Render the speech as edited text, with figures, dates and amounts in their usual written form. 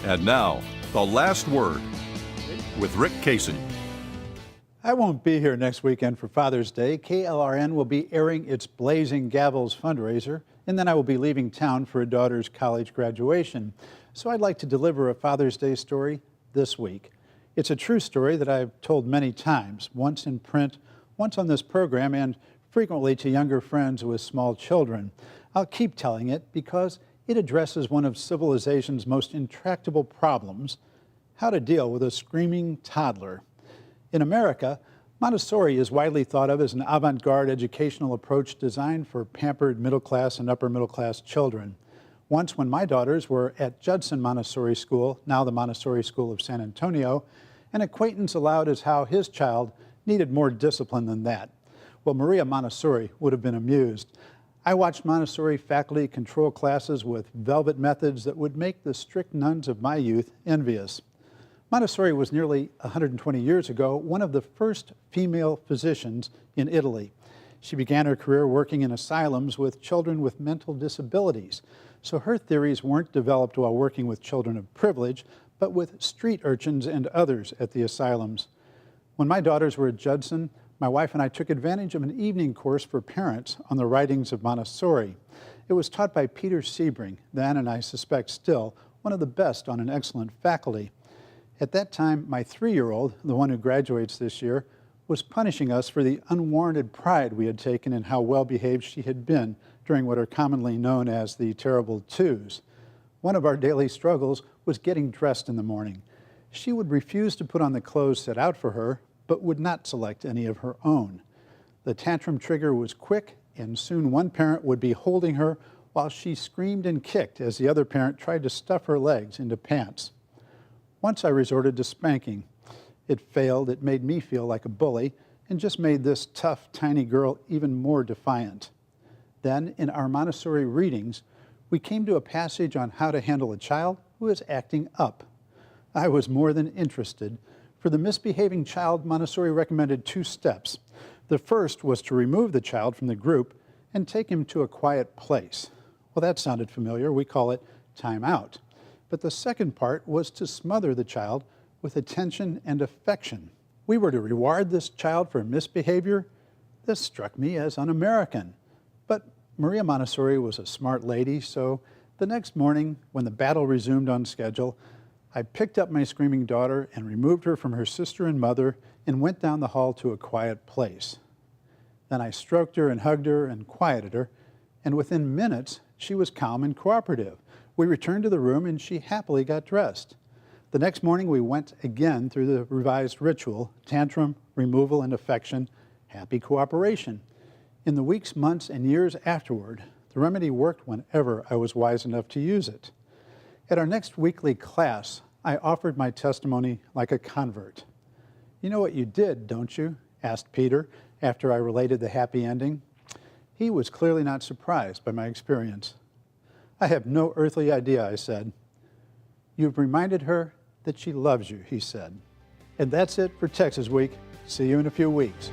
And now, The Last Word with Rick Casey. I won't be here next weekend for Father's Day. KLRN will be airing its Blazing Gavels fundraiser, and then I will be leaving town for a daughter's college graduation. So I'd like to deliver a Father's Day story this week. It's a true story that I've told many times, once in print, once on this program, and frequently to younger friends with small children. I'll keep telling it because it addresses one of civilization's most intractable problems: how to deal with a screaming toddler. In America, Montessori is widely thought of as an avant-garde educational approach designed for pampered middle-class and upper-middle-class children. Once, when my daughters were at Judson Montessori School, now the Montessori School of San Antonio, an acquaintance allowed as how his child needed more discipline than that. Well, Maria Montessori would have been amused. I watched Montessori faculty control classes with velvet methods that would make the strict nuns of my youth envious. Montessori was nearly 120 years ago one of the first female physicians in Italy. She began her career working in asylums with children with mental disabilities. So her theories weren't developed while working with children of privilege, but with street urchins and others at the asylums. When my daughters were at Judson, my wife and I took advantage of an evening course for parents on the writings of Montessori. It was taught by Peter Sebring, then, and I suspect still, one of the best on an excellent faculty. At that time, my 3-year-old, the one who graduates this year, was punishing us for the unwarranted pride we had taken in how well-behaved she had been during what are commonly known as the terrible twos. One of our daily struggles was getting dressed in the morning. She would refuse to put on the clothes set out for her, but would not select any of her own. The tantrum trigger was quick, and soon one parent would be holding her while she screamed and kicked as the other parent tried to stuff her legs into pants. Once I resorted to spanking. It failed, it made me feel like a bully, and just made this tough, tiny girl even more defiant. Then, in our Montessori readings, we came to a passage on how to handle a child who is acting up. I was more than interested. For the misbehaving child, Montessori recommended 2 steps. The first was to remove the child from the group and take him to a quiet place. Well, that sounded familiar. We call it time out. But the second part was to smother the child with attention and affection. We were to reward this child for misbehavior. This struck me as un-American. But Maria Montessori was a smart lady, so the next morning, when the battle resumed on schedule, I picked up my screaming daughter and removed her from her sister and mother and went down the hall to a quiet place. Then I stroked her and hugged her and quieted her, and within minutes, she was calm and cooperative. We returned to the room and she happily got dressed. The next morning we went again through the revised ritual: tantrum, removal and affection, happy cooperation. In the weeks, months, and years afterward, the remedy worked whenever I was wise enough to use it. At our next weekly class, I offered my testimony like a convert. "You know what you did, don't you?" asked Peter after I related the happy ending. He was clearly not surprised by my experience. "I have no earthly idea," I said. "You've reminded her that she loves you," he said. And that's it for Texas Week. See you in a few weeks.